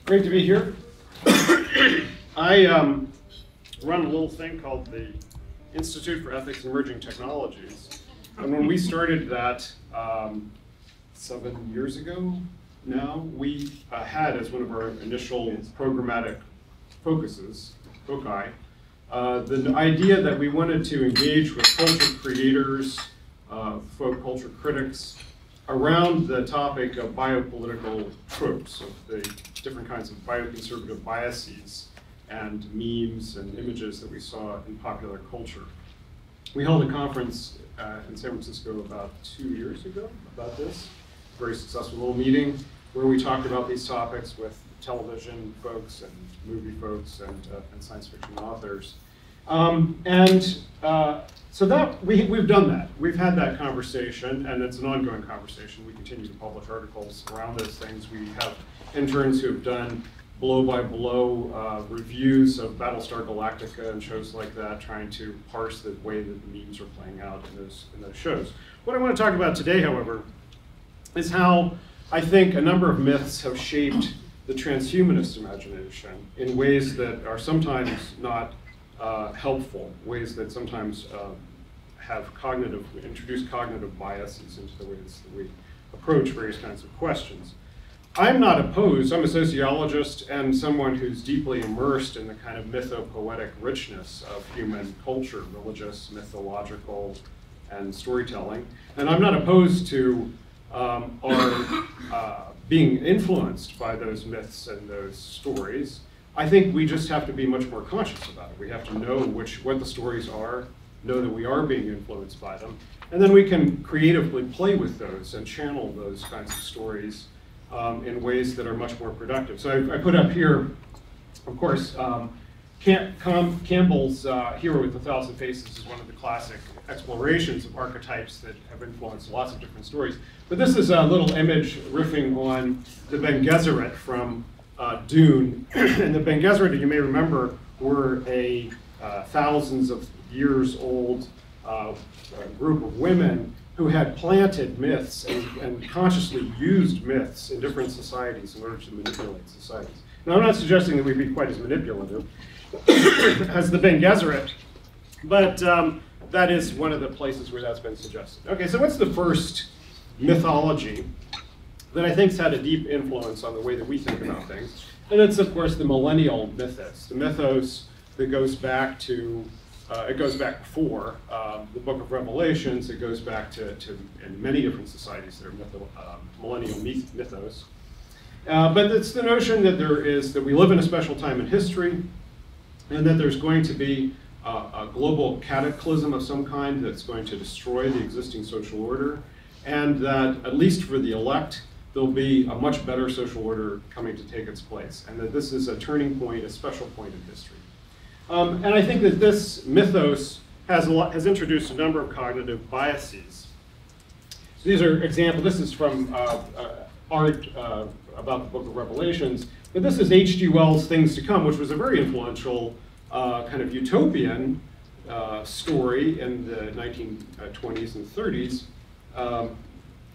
Great to be here. I run a little thing called the Institute for Ethics and Emerging Technologies. And when we started that 7 years ago now, we had as one of our initial programmatic foci, the idea that we wanted to engage with culture creators, folk culture critics, around the topic of biopolitical tropes, of the different kinds of bioconservative biases and memes and images that we saw in popular culture. We held a conference in San Francisco about 2 years ago about this, very successful little meeting where we talked about these topics with television folks and movie folks and science fiction authors. So that we've done that. We've had that conversation, and it's an ongoing conversation. We continue to publish articles around those things. We have interns who have done blow-by-blow reviews of Battlestar Galactica and shows like that, trying to parse the way that the memes are playing out in those shows. What I want to talk about today, however, is how I think a number of myths have shaped the transhumanist imagination in ways that are sometimes not helpful, ways that sometimes introduce cognitive biases into the ways that we approach various kinds of questions. I'm not opposed. I'm a sociologist and someone who's deeply immersed in the kind of mythopoetic richness of human culture, religious, mythological, and storytelling. And I'm not opposed to our being influenced by those myths and those stories. I think we just have to be much more conscious about it. We have to know what the stories are, know that we are being influenced by them, and then we can creatively play with those and channel those kinds of stories in ways that are much more productive. So I put up here, of course, Campbell's Hero with a Thousand Faces is one of the classic explorations of archetypes that have influenced lots of different stories. But this is a little image riffing on the Ben Gesserit from Dune. And the Ben Gesserit, you may remember, were a thousands of years old group of women who had planted myths and consciously used myths in different societies in order to manipulate societies. Now, I'm not suggesting that we'd be quite as manipulative as the Ben Gesserit, but that is one of the places where that's been suggested. Okay, so what's the first mythology that I think's had a deep influence on the way that we think about things? And it's, of course, the Millennial Mythos, the mythos that goes back to, it goes back before the Book of Revelations. It goes back to in many different societies that are Millennial Mythos. But it's the notion that we live in a special time in history, and that there's going to be a global cataclysm of some kind that's going to destroy the existing social order, and that, at least for the elect, there'll be a much better social order coming to take its place, and that this is a turning point, a special point in history. And I think that this mythos has introduced a number of cognitive biases. So these are examples. This is from art about the Book of Revelations, but this is H.G. Wells' Things to Come, which was a very influential kind of utopian story in the 1920s and 30s.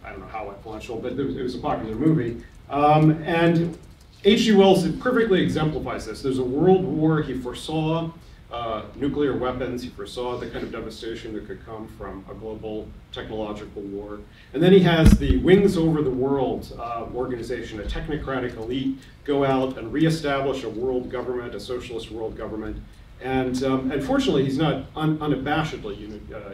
I don't know how influential, but it was a popular movie. And H.G. Wells perfectly exemplifies this. There's a world war. He foresaw nuclear weapons. He foresaw the kind of devastation that could come from a global technological war. And then he has the Wings Over the World organization, a technocratic elite, go out and reestablish a world government, a socialist world government. And fortunately, he's not unabashedly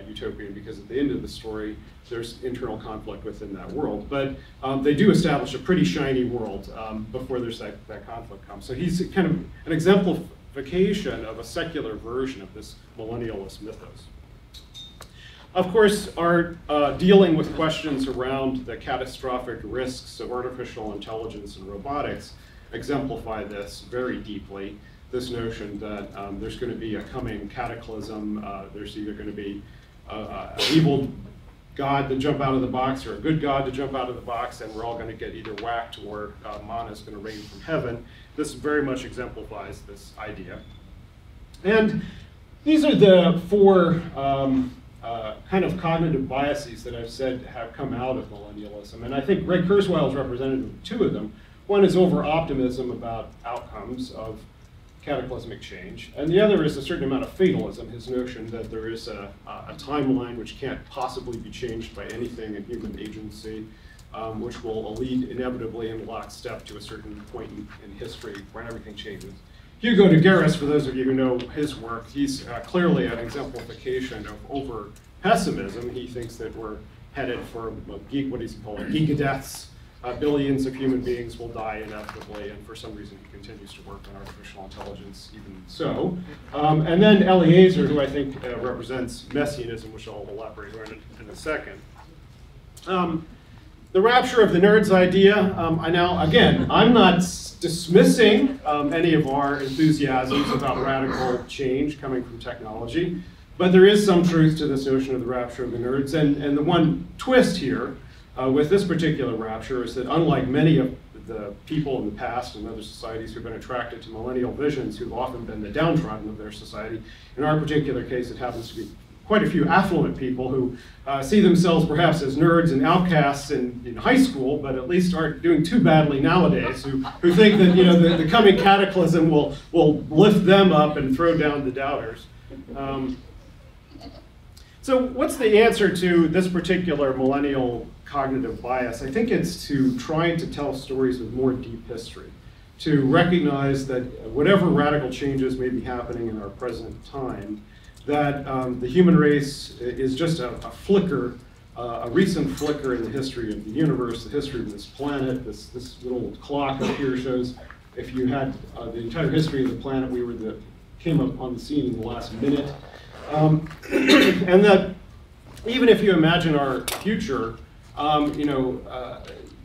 utopian, because at the end of the story, there's internal conflict within that world. But they do establish a pretty shiny world before there's that conflict comes. So he's kind of an exemplification of a secular version of this millennialist mythos. Of course, our dealing with questions around the catastrophic risks of artificial intelligence and robotics exemplify this very deeply. This notion that there's going to be a coming cataclysm, there's either going to be an evil God to jump out of the box or a good God to jump out of the box, and we're all going to get either whacked or manna is going to rain from heaven. This very much exemplifies this idea. And these are the four kind of cognitive biases that I've said have come out of millennialism. And I think Ray Kurzweil is representative of two of them. One is over-optimism about outcomes of cataclysmic change, and the other is a certain amount of fatalism, his notion that there is a timeline which can't possibly be changed by anything in human agency, which will lead inevitably in lockstep to a certain point in history when everything changes. Hugo de Garis, for those of you who know his work, he's clearly an exemplification of over-pessimism. He thinks that we're headed for what does he call it, gigadeaths. Billions of human beings will die inevitably, and for some reason he continues to work on artificial intelligence even so. And then Eliezer, who I think represents messianism, which I'll elaborate on in a second. The rapture of the nerds idea, I'm not dismissing any of our enthusiasms about radical change coming from technology, but there is some truth to this notion of the rapture of the nerds, and the one twist here with this particular rapture is that unlike many of the people in the past and other societies who've been attracted to millennial visions, who've often been the downtrodden of their society, in our particular case it happens to be quite a few affluent people who see themselves perhaps as nerds and outcasts in high school, but at least aren't doing too badly nowadays, who think that the coming cataclysm will lift them up and throw down the doubters. So what's the answer to this particular millennial cognitive bias? I think it's to trying to tell stories with more deep history, to recognize that whatever radical changes may be happening in our present time, that the human race is just a flicker, a recent flicker in the history of the universe, the history of this planet. This little clock up here shows if you had the entire history of the planet, came up on the scene in the last minute. And that even if you imagine our future,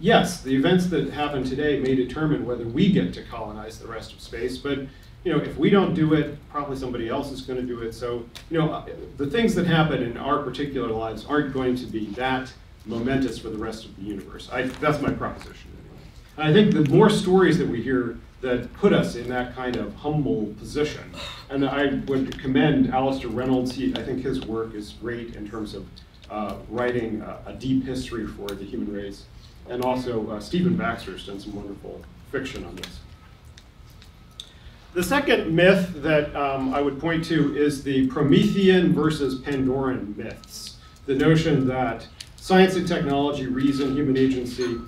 yes, the events that happen today may determine whether we get to colonize the rest of space, but if we don't do it, probably somebody else is going to do it. So, the things that happen in our particular lives aren't going to be that momentous for the rest of the universe. That's my proposition anyway. And I think the more stories that we hear that put us in that kind of humble position, and I would commend Alistair Reynolds. I think his work is great in terms of writing a deep history for the human race, and also Stephen Baxter's done some wonderful fiction on this. The second myth that I would point to is the Promethean versus Pandoran myths. The notion that science and technology, reason, human agency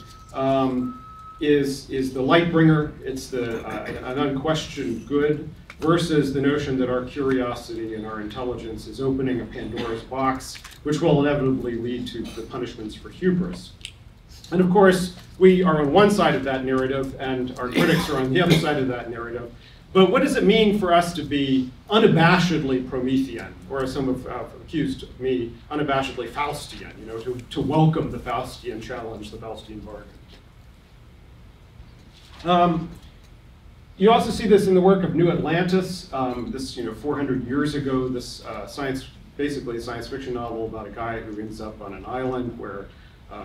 is the light bringer, it's an unquestioned good, versus the notion that our curiosity and our intelligence is opening a Pandora's box, which will inevitably lead to the punishments for hubris. And of course, we are on one side of that narrative, and our critics are on the other side of that narrative. But what does it mean for us to be unabashedly Promethean, or as some have accused me, unabashedly Faustian, to welcome the Faustian challenge, the Faustian bargain? You also see this in the work of New Atlantis. This, 400 years ago, this basically a science fiction novel about a guy who ends up on an island where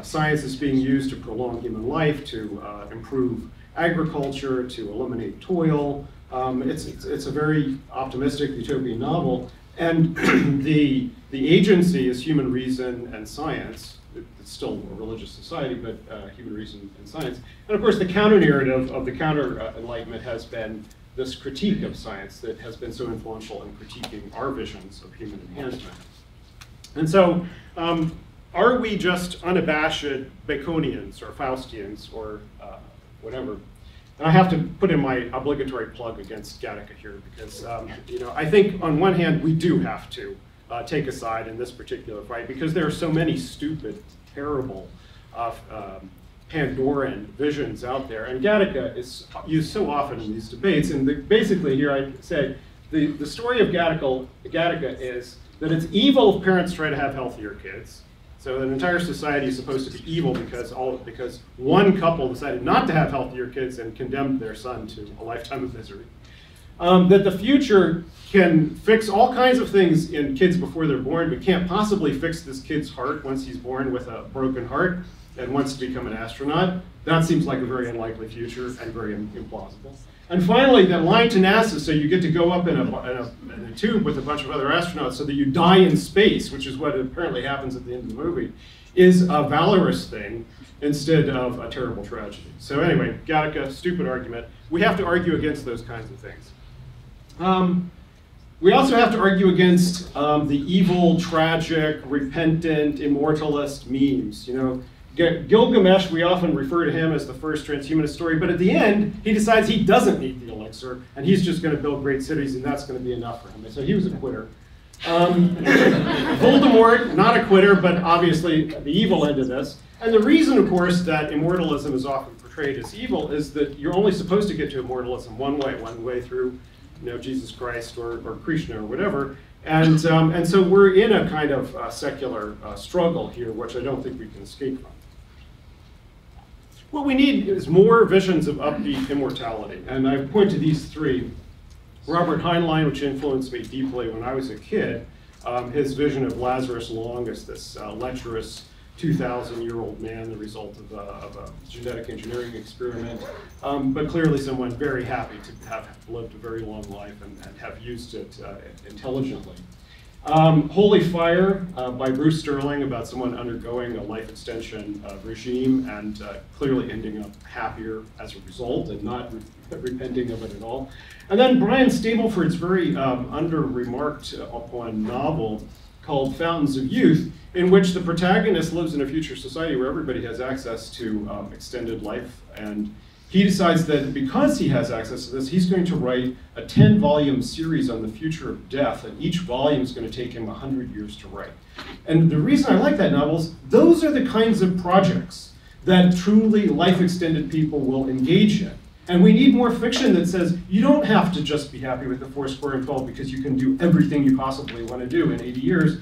science is being used to prolong human life, to improve agriculture, to eliminate toil. It's a very optimistic utopian novel, and the agency is human reason and science. It's still a religious society, but human reason and science. And of course, the counter-narrative of the counter-enlightenment has been this critique of science that has been so influential in critiquing our visions of human enhancement. And so, are we just unabashed Baconians or Faustians or whatever? And I have to put in my obligatory plug against Gattaca here because, I think on one hand, we do have to take a side in this particular fight because there are so many stupid, terrible Pandoran visions out there. And Gattaca is used so often in these debates. And basically here I say, the story of Gattaca is that it's evil if parents try to have healthier kids. So an entire society is supposed to be evil because one couple decided not to have healthier kids and condemned their son to a lifetime of misery. That the future can fix all kinds of things in kids before they're born, but can't possibly fix this kid's heart once he's born with a broken heart and wants to become an astronaut. That seems like a very unlikely future and very implausible. And finally, that line to NASA, so you get to go up in a tube with a bunch of other astronauts so that you die in space, which is what apparently happens at the end of the movie, is a valorous thing. instead of a terrible tragedy. So anyway, Gattaca, stupid argument. We have to argue against those kinds of things. We also have to argue against the evil, tragic, repentant, immortalist memes. You know, Gilgamesh, we often refer to him as the first transhumanist story, but at the end, he decides he doesn't need the elixir, and he's just going to build great cities, and that's going to be enough for him. And so he was a quitter. Voldemort, not a quitter, but obviously the evil end of this. And the reason, of course, that immortalism is often portrayed as evil is that you're only supposed to get to immortalism one way through, you know, Jesus Christ or Krishna or whatever. And so we're in a kind of secular struggle here, which I don't think we can escape from. What we need is more visions of upbeat immortality. And I point to these three. Robert Heinlein, which influenced me deeply when I was a kid, his vision of Lazarus Long as this lecherous 2,000-year-old man, the result of a genetic engineering experiment, but clearly someone very happy to have lived a very long life and have used it intelligently. Holy Fire by Bruce Sterling, about someone undergoing a life extension regime and clearly ending up happier as a result and not repenting of it at all. And then Brian Stableford's very under-remarked upon novel called Fountains of Youth, in which the protagonist lives in a future society where everybody has access to extended life, and he decides that because he has access to this, he's going to write a 10-volume series on the future of death, and each volume is going to take him 100 years to write. And the reason I like that novel is those are the kinds of projects that truly life-extended people will engage in. And we need more fiction that says you don't have to just be happy with the 4 square and 12 because you can do everything you possibly want to do in 80 years.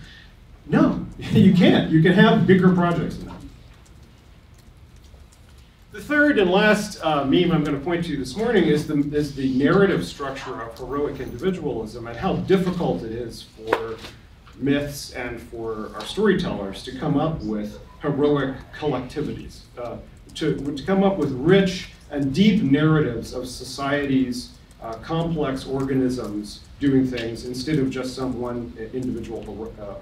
No, you can't. You can have bigger projects than that. The third and last meme I'm going to point to this morning is the narrative structure of heroic individualism and how difficult it is for myths and for our storytellers to come up with heroic collectivities, to come up with rich and deep narratives of societies, complex organisms doing things instead of just some one individual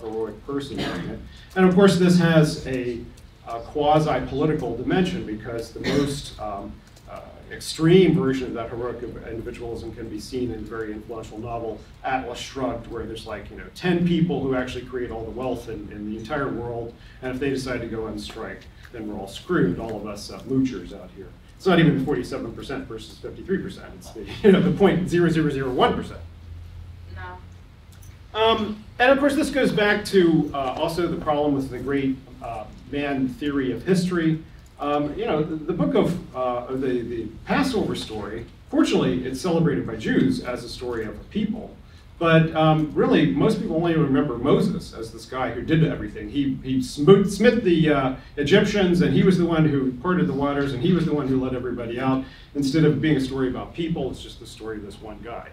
heroic person doing it. And of course this has a quasi-political dimension because the most extreme version of that heroic individualism can be seen in the very influential novel Atlas Shrugged, where there's like 10 people who actually create all the wealth in the entire world, and if they decide to go on strike, then we're all screwed, all of us moochers out here. It's not even 47% versus 53%. It's the 0.0001%. No. And of course, this goes back to also the problem with the great man theory of history. The book of the Passover story, fortunately, it's celebrated by Jews as a story of a people. But really, most people only remember Moses as this guy who did everything. He smit the Egyptians, and he was the one who parted the waters, and he was the one who let everybody out. Instead of being a story about people, it's just the story of this one guy.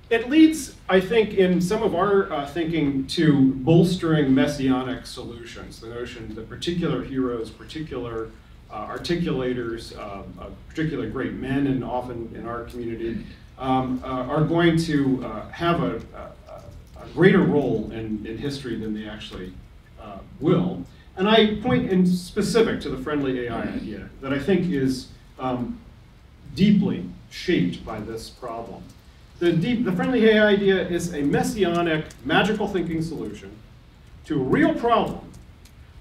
It leads, I think, in some of our thinking to bolstering messianic solutions, the notion that particular heroes, particular articulators, particular great men, and often in our community, are going to have a greater role in history than they actually will. And I point in specific to the friendly AI idea that I think is deeply shaped by this problem. The friendly AI idea is a messianic, magical thinking solution to a real problem,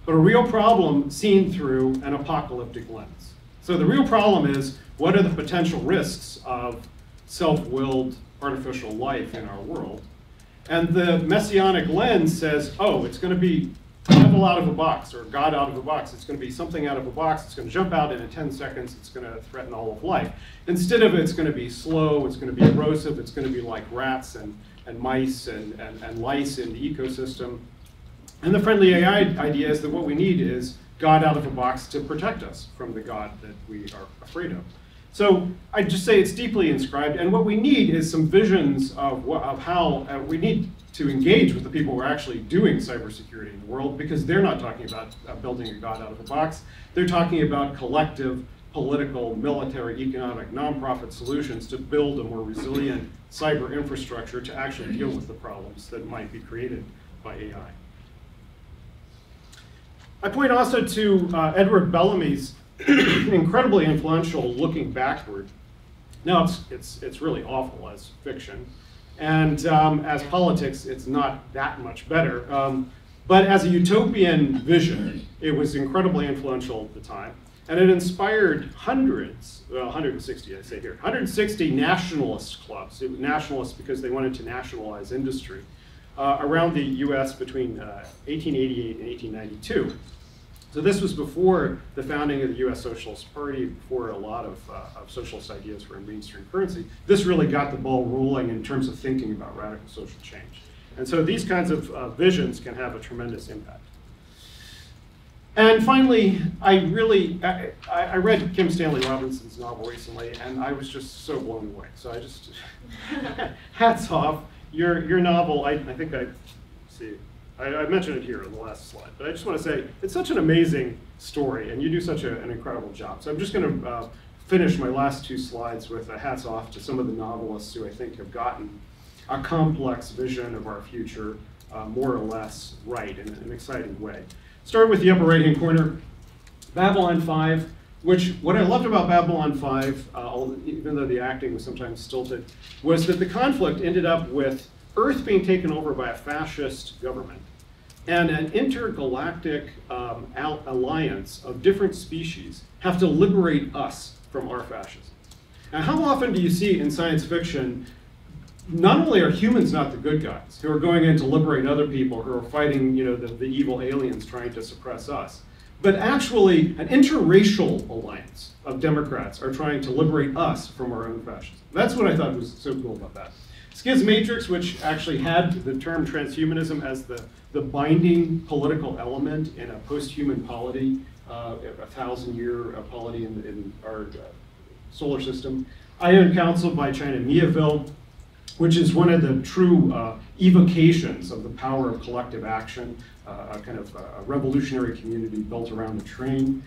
but a real problem seen through an apocalyptic lens. So the real problem is, what are the potential risks of self-willed artificial life in our world? And the messianic lens says, oh, it's going to be devil out of a box, or God out of a box. It's going to be something out of a box. It's going to jump out in 10 seconds. It's going to threaten all of life. Instead of it's going to be slow, it's going to be erosive, it's going to be like rats and mice and lice in the ecosystem. And the friendly AI idea is that what we need is God out of a box to protect us from the God that we are afraid of. So I just say it's deeply inscribed, and what we need is some visions of how we need to engage with the people who are actually doing cybersecurity in the world, because they're not talking about building a God out of a box. They're talking about collective, political, military, economic, nonprofit solutions to build a more resilient cyber infrastructure to actually deal with the problems that might be created by AI. I point also to Edward Bellamy's incredibly influential Looking Backward. Now, it's really awful as fiction. And as politics, it's not that much better. But as a utopian vision, it was incredibly influential at the time. And it inspired hundreds, well, 160, I say here, 160 nationalist clubs. It was nationalists because they wanted to nationalize industry around the US between 1888 and 1892. So this was before the founding of the US Socialist Party, before a lot of socialist ideas were in mainstream currency. This really got the ball rolling in terms of thinking about radical social change. And so these kinds of visions can have a tremendous impact. And finally, I read Kim Stanley Robinson's novel recently, and I was just so blown away. So I just, hats off. Your novel, I think I mentioned it here on the last slide, but I just want to say it's such an amazing story, and you do such an incredible job. So I'm just going to finish my last two slides with a hats off to some of the novelists who I think have gotten a complex vision of our future more or less right in an exciting way. Start with the upper right-hand corner, Babylon 5, which what I loved about Babylon 5, even though the acting was sometimes stilted, was that the conflict ended up with Earth being taken over by a fascist government and an intergalactic alliance of different species have to liberate us from our fascism. Now, how often do you see in science fiction, not only are humans not the good guys who are going in to liberate other people who are fighting, the evil aliens trying to suppress us, but actually an interracial alliance of Democrats are trying to liberate us from our own fascism. That's what I thought was so cool about that. Schismatrix, which actually had the term transhumanism as the binding political element in a post-human polity, a 1,000-year polity in our solar system. Iron Council by China Miéville, which is one of the true evocations of the power of collective action, a kind of a revolutionary community built around a train.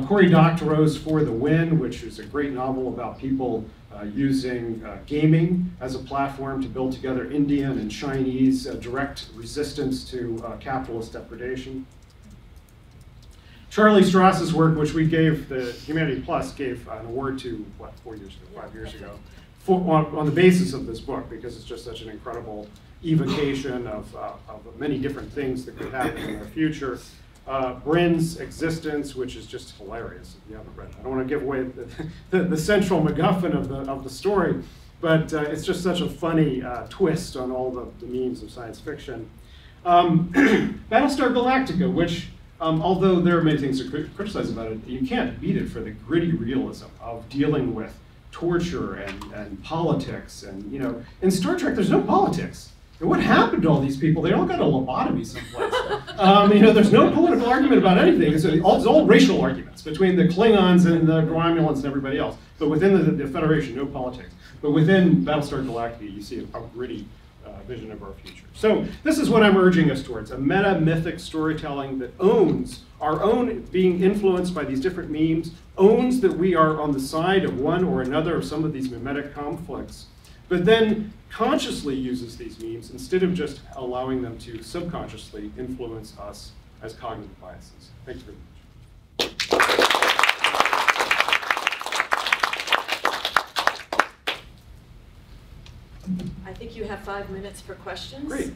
Cory Doctorow's For the Win, which is a great novel about people using gaming as a platform to build together Indian and Chinese direct resistance to capitalist depredation. Charlie Strauss's work, which we gave, the Humanity Plus gave an award to, 4 years ago, 5 years ago, on the basis of this book, because it's just such an incredible evocation of many different things that could happen in our future. Bryn's Existence, which is just hilarious if you haven't read it. I don't want to give away the central MacGuffin of the story, but it's just such a funny twist on all the memes of science fiction. Battlestar Galactica, which, although there are many things to criticize about it, you can't beat it for the gritty realism of dealing with torture and politics. And in Star Trek, there's no politics. And what happened to all these people? They all got a lobotomy someplace. There's no political argument about anything. It's all racial arguments between the Klingons and the Romulans and everybody else. But within the Federation, no politics. But within Battlestar Galactica, you see a gritty vision of our future. So this is what I'm urging us towards, a meta-mythic storytelling that owns our own being influenced by these different memes, owns that we are on the side of one or another of some of these mimetic conflicts, but then consciously uses these memes instead of just allowing them to subconsciously influence us as cognitive biases. Thank you very much. I think you have 5 minutes for questions. Great.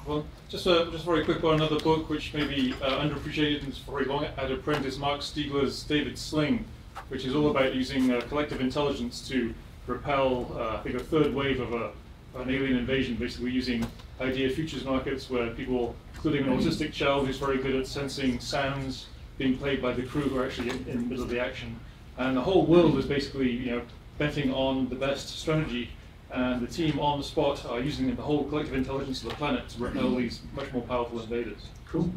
Well, just a very quick one. Another book which may be underappreciated and is very long out of print is Mark Stiegler's David Sling, which is all about using collective intelligence to repel, I think, a third wave of an alien invasion, basically using idea futures markets where people, including an autistic child who's very good at sensing sounds being played by the crew who are actually in the middle of the action. And the whole world is basically, betting on the best strategy. And the team on the spot are using the whole collective intelligence of the planet to repel these much more powerful invaders. Cool.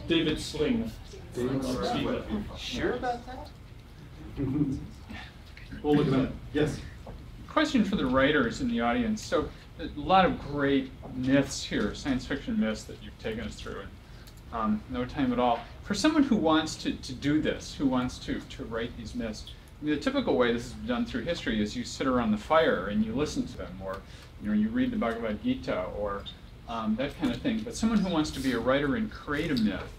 David Sling. Sure about that? We'll look at that. Yes? Question for the writers in the audience. So a lot of great myths here, science fiction myths that you've taken us through in no time at all. For someone who wants to do this, who wants to write these myths, the typical way this is done through history is you sit around the fire and you listen to them, or you read the Bhagavad Gita, or that kind of thing. But someone who wants to be a writer and create a myth,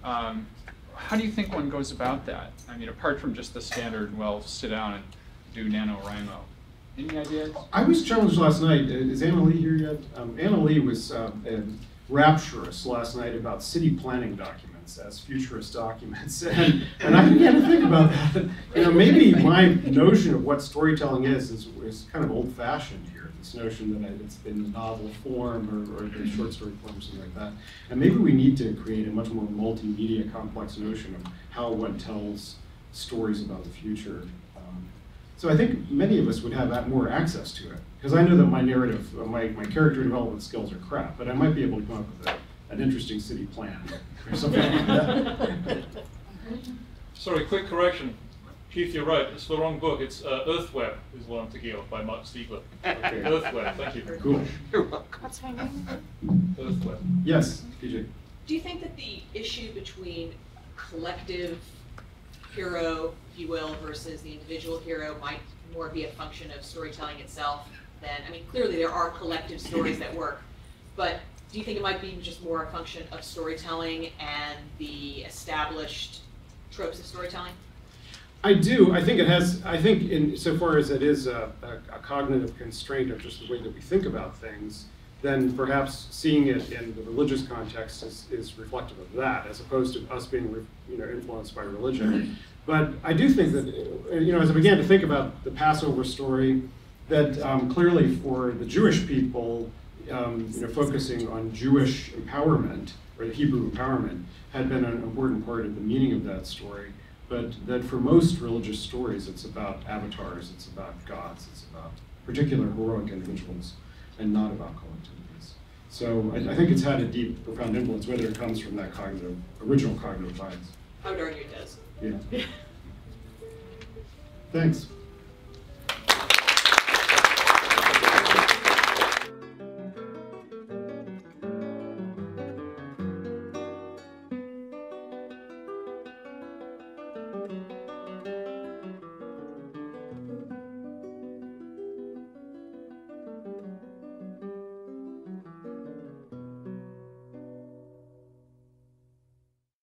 how do you think one goes about that? I mean, apart from just the standard, well, sit down and do NaNoWriMo. Any ideas? I was challenged last night. Is Anna Lee here yet? Anna Lee was rapturous last night about city planning documents as futurist documents, and I began to think about that. You know, maybe my notion of what storytelling is kind of old-fashioned here. This notion that it's in the novel form or the short story form or something like that. And maybe we need to create a much more multimedia, complex notion of how one tells stories about the future. So I think many of us would have more access to it, because I know that my narrative, my character development skills are crap, but I might be able to come up with an interesting city plan or something like that. Sorry, quick correction. Keith, you're right. It's the wrong book. It's Earthweb is what I'm thinking of by Mark Stiegler. Okay. Earthweb, thank you. Cool. You're welcome. What's her name? Earthweb. Yes, PJ. Do you think that the issue between collective hero, if you will, versus the individual hero might more be a function of storytelling itself than, I mean, clearly there are collective stories that work, but do you think it might be just more a function of storytelling and the established tropes of storytelling? I do. I think it has, I think insofar as it is a cognitive constraint of just the way that we think about things, then perhaps seeing it in the religious context is reflective of that, as opposed to us being influenced by religion. But I do think that, as I began to think about the Passover story, that clearly for the Jewish people, focusing on Jewish empowerment, or the Hebrew empowerment, had been an important part of the meaning of that story. But that for most religious stories, it's about avatars, it's about gods, it's about particular heroic individuals, and not about collectivities. So I think it's had a deep, profound influence, whether it comes from that original cognitive bias. I would argue it does. Yeah. Thanks.